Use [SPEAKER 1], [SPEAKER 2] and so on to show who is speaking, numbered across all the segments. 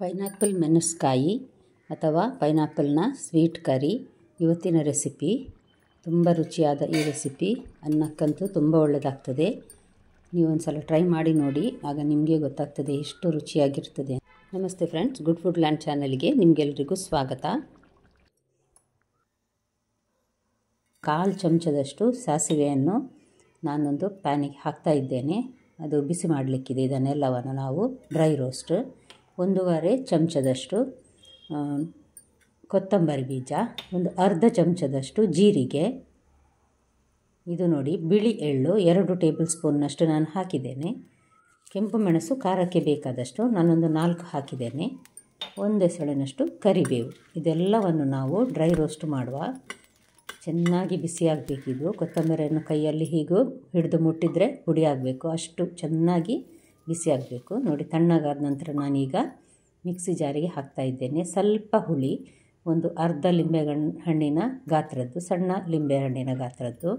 [SPEAKER 1] Pineapple ಮೆಣಸ್ಕಾಯಿ ಅಥವಾ ಪೈನಾಪಲ್ನ sweet ಕರಿ ಇವತ್ತಿನ recipe. ತುಂಬ ರುಚಿಯಾದ ಈ ರೆಸಿಪಿ ಅನ್ನಕ್ಕಂತೂ ತುಂಬ ಒಳ್ಳೆಯದಾಗ್ತದೆ. ನೀವೊಂದು ಸಲ ಟ್ರೈ ಮಾಡಿ ನೋಡಿ, ಆಗ ನಿಮಗೆ ಗೊತ್ತಾಗ್ತದೆ ಎಷ್ಟು ರುಚಿಯಾಗಿರ್ತದೆ. ನಮಸ್ತೆ ಫ್ರೆಂಡ್ಸ್, ಗುಡ್ ಫುಡ್ ಲ್ಯಾಂಡ್ ಚಾನಲ್ಗೆ ನಿಮಗೆಲ್ರಿಗೂ ಸ್ವಾಗತ. 1/4 ಚಮಚದಷ್ಟು ಸಾಸಿವೆಯನ್ನು ನಾನೊಂದು ಪ್ಯಾನಿಗೆ ಹಾಕ್ತಾ ಇದ್ದೇನೆ. ಅದು ಬಿಸಿ ಮಾಡಲಿಕ್ಕಿದೆ. ಇದನ್ನೆಲ್ಲವನ್ನು ನಾವು ಡ್ರೈ ರೋಸ್ಟ್. 1/2 ಚಮಚದಷ್ಟು ಕೊತ್ತಂಬರಿ ಬೀಜ, ಒಂದು ಅರ್ಧ ಚಮಚದಷ್ಟು ಜೀರಿಗೆ, ಇದು ನೋಡಿ ಬಿಳಿ ಎಳ್ಳು 2 ಟೇಬಲ್ ಸ್ಪೂನ್ನಷ್ಟು ನಾನು ಹಾಕಿದ್ದೇನೆ. ಕೆಂಪು ಮೆಣಸು ಖಾರಕ್ಕೆ ಬೇಕಾದಷ್ಟು ನಾನೊಂದು 4 ಹಾಕಿದ್ದೇನೆ. 1 ಎಸಳಿನಷ್ಟು ಕರಿಬೇವು. ಇದೆಲ್ಲವನ್ನು ನಾವು ಡ್ರೈ ರೋಸ್ಟ್ ಮಾಡುವ. ಚೆನ್ನಾಗಿ ಬಿಸಿಯಾಗಬೇಕಿದು. ಕೊತ್ತಂಬರಿಯನ್ನು ಕೈಯಲ್ಲಿ ಹೀಗೂ ಹಿಡಿದು ಮುಟ್ಟಿದರೆ ಪುಡಿ ಆಗಬೇಕು, ಅಷ್ಟು ಚೆನ್ನಾಗಿ ಬಿಸಿಯಾಗಬೇಕು. ನೋಡಿ, ತಣ್ಣಗಾದ ನಂತರ ನಾನೀಗ ಮಿಕ್ಸಿ ಜಾರಿಗೆ ಹಾಕ್ತಾ ಇದ್ದೇನೆ. ಸ್ವಲ್ಪ ಹುಳಿ, ಒಂದು ಅರ್ಧ ಹಣ್ಣಿನ ಗಾತ್ರದ್ದು, ಸಣ್ಣ ಲಿಂಬೆ ಹಣ್ಣಿನ ಗಾತ್ರದ್ದು,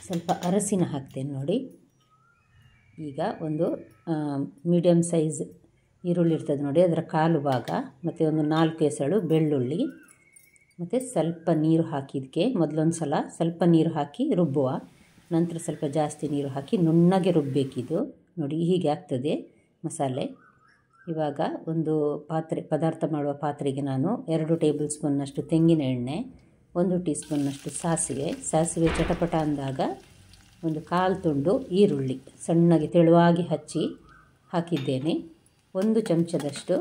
[SPEAKER 1] ಸ್ವಲ್ಪ ಅರಸಿನ ಹಾಕ್ತೇನೆ. ನೋಡಿ, ಈಗ ಒಂದು ಮೀಡಿಯಮ್ ಸೈಜ್ ಈರುಳ್ಳಿ ಇರ್ತದೆ ನೋಡಿ, ಅದರ 1/4 ಭಾಗ, ಮತ್ತು ಒಂದು 4 ಎಸಳು ಬೆಳ್ಳುಳ್ಳಿ, ಮತ್ತು ಸ್ವಲ್ಪ ನೀರು ಹಾಕಿ ಇದಕ್ಕೆ ಮೊದಲೊಂದು ಸಲ ಸ್ವಲ್ಪ ನೀರು ಹಾಕಿ ರುಬ್ಬುವ. ನಂತರ ಸ್ವಲ್ಪ ಜಾಸ್ತಿ ನೀರು ಹಾಕಿ ನುಣ್ಣಗೆ ರುಬ್ಬಬೇಕಿದು. ನೋಡಿ, ಹೀಗೆ ಆಗ್ತದೆ ಮಸಾಲೆ. ಇವಾಗ ಒಂದು ಪದಾರ್ಥ ಮಾಡುವ ಪಾತ್ರೆಗೆ ನಾನು 2 ಟೇಬಲ್ ಸ್ಪೂನ್ನಷ್ಟು ತೆಂಗಿನ ಎಣ್ಣೆ, 1 ಟೀ ಸ್ಪೂನ್ನಷ್ಟು ಸಾಸಿವೆ ಚಟಪಟ ಅಂದಾಗ ಒಂದು 1/4 ತುಂಡು ಈರುಳ್ಳಿ ಸಣ್ಣಗೆ ತೆಳುವಾಗಿ ಹಚ್ಚಿ ಹಾಕಿದ್ದೇನೆ. 1 ಚಮಚದಷ್ಟು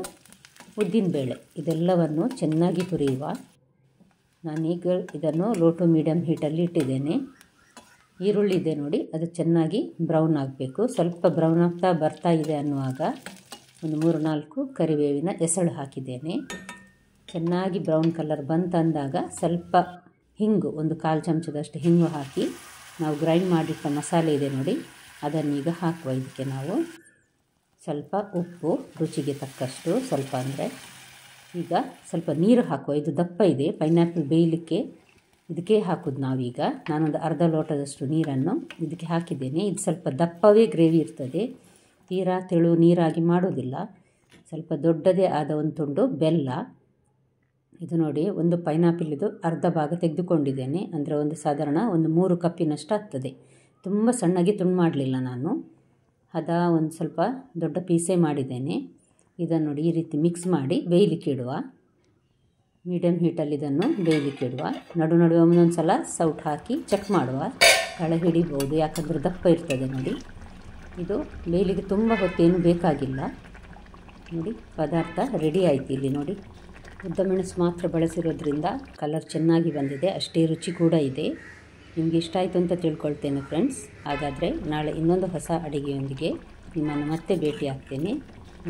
[SPEAKER 1] ಉದ್ದಿನಬೇಳೆ. ಇದೆಲ್ಲವನ್ನು ಚೆನ್ನಾಗಿ ಹುರಿಯುವ. ನಾನೀಗ ಇದನ್ನು ಲೋ ಟು ಮೀಡಿಯಮ್ ಹೀಟಲ್ಲಿ ಇಟ್ಟಿದ್ದೇನೆ. ಈರುಳ್ಳಿ ಇದೆ ನೋಡಿ, ಅದು ಚೆನ್ನಾಗಿ ಬ್ರೌನ್ ಆಗಬೇಕು. ಸ್ವಲ್ಪ ಬ್ರೌನ್ ಆಗ್ತಾ ಬರ್ತಾ ಇದೆ ಅನ್ನುವಾಗ ಒಂದು 3-4 ಕರಿಬೇವಿನ ಎಸಳು ಹಾಕಿದ್ದೇನೆ. ಚೆನ್ನಾಗಿ ಬ್ರೌನ್ ಕಲರ್ ಬಂತಂದಾಗ ಸ್ವಲ್ಪ ಹಿಂಗು, ಒಂದು 1/4 ಚಮಚದಷ್ಟು ಹಿಂಗು ಹಾಕಿ ನಾವು ಗ್ರೈಂಡ್ ಮಾಡಿಟ್ಟ ಮಸಾಲೆ ಇದೆ ನೋಡಿ, ಅದನ್ನೀಗ ಹಾಕುವ. ಇದಕ್ಕೆ ನಾವು ಸ್ವಲ್ಪ ಉಪ್ಪು ರುಚಿಗೆ ತಕ್ಕಷ್ಟು, ಸ್ವಲ್ಪ ಅಂದರೆ ಈಗ ಸ್ವಲ್ಪ ನೀರು ಹಾಕುವ. ಇದು ದಪ್ಪ ಇದೆ, ಪೈನಾಪಲ್ ಬೇಯಲಿಕ್ಕೆ ಇದಕ್ಕೆ ಹಾಕೋದು ನಾವೀಗ. ನಾನೊಂದು ಅರ್ಧ ಲೋಟದಷ್ಟು ನೀರನ್ನು ಇದಕ್ಕೆ ಹಾಕಿದ್ದೇನೆ. ಇದು ಸ್ವಲ್ಪ ದಪ್ಪವೇ ಗ್ರೇವಿ ಇರ್ತದೆ, ತೀರಾ ತೆಳು ನೀರಾಗಿ ಮಾಡೋದಿಲ್ಲ. ಸ್ವಲ್ಪ ದೊಡ್ಡದೇ ಆದ ಒಂದು ತುಂಡು ಬೆಲ್ಲ. ಇದು ನೋಡಿ, ಒಂದು ಪೈನಾಪಲ್ ಇದು ಅರ್ಧ ಭಾಗ ತೆಗೆದುಕೊಂಡಿದ್ದೇನೆ, ಅಂದರೆ ಒಂದು ಸಾಧಾರಣ ಒಂದು 3 ಕಪ್ಪಿನಷ್ಟು ಆಗ್ತದೆ. ತುಂಬ ಸಣ್ಣಗೆ ತುಂಡು ಮಾಡಲಿಲ್ಲ ನಾನು, ಒಂದು ಸ್ವಲ್ಪ ದೊಡ್ಡ ಪೀಸೇ ಮಾಡಿದ್ದೇನೆ. ಇದನ್ನು ನೋಡಿ ಈ ರೀತಿ ಮಿಕ್ಸ್ ಮಾಡಿ ಬೇಯಲಿಕ್ಕೆ ಇಡುವ. ಮೀಡಿಯಮ್ ಹೀಟಲ್ಲಿ ಇದನ್ನು ಬೇಯಲಿಕ್ಕೆ ಇಡುವ. ನಡುವೆ ಒಂದೊಂದು ಸಲ ಸೌಟ್ ಹಾಕಿ ಚೆಕ್ ಮಾಡುವ, ಕಳೆ ಹಿಡಿಬೋದು, ಯಾಕಂದರೆ ದಪ್ಪ ಇರ್ತದೆ ನೋಡಿ. ಇದು ಬೇಯಲಿಕ್ಕೆ ತುಂಬ ಹೊತ್ತೇನು ಬೇಕಾಗಿಲ್ಲ. ನೋಡಿ, ಪದಾರ್ಥ ರೆಡಿ ಆಯಿತು. ಇಲ್ಲಿ ನೋಡಿ, ಉದ್ದ ಮೆಣಸು ಮಾತ್ರ ಬಳಸಿರೋದ್ರಿಂದ ಕಲರ್ ಚೆನ್ನಾಗಿ ಬಂದಿದೆ, ಅಷ್ಟೇ ರುಚಿ ಕೂಡ ಇದೆ. ನಿಮಗೆ ಇಷ್ಟ ಆಯಿತು ಅಂತ ತಿಳ್ಕೊಳ್ತೇನೆ ಫ್ರೆಂಡ್ಸ್. ಹಾಗಾದರೆ ನಾಳೆ ಇನ್ನೊಂದು ಹೊಸ ಅಡುಗೆಯೊಂದಿಗೆ ನಿಮ್ಮನ್ನು ಮತ್ತೆ ಭೇಟಿ ಆಗ್ತೇನೆ.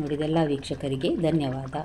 [SPEAKER 1] ನೋಡಿದೆಲ್ಲ ವೀಕ್ಷಕರಿಗೆ ಧನ್ಯವಾದ.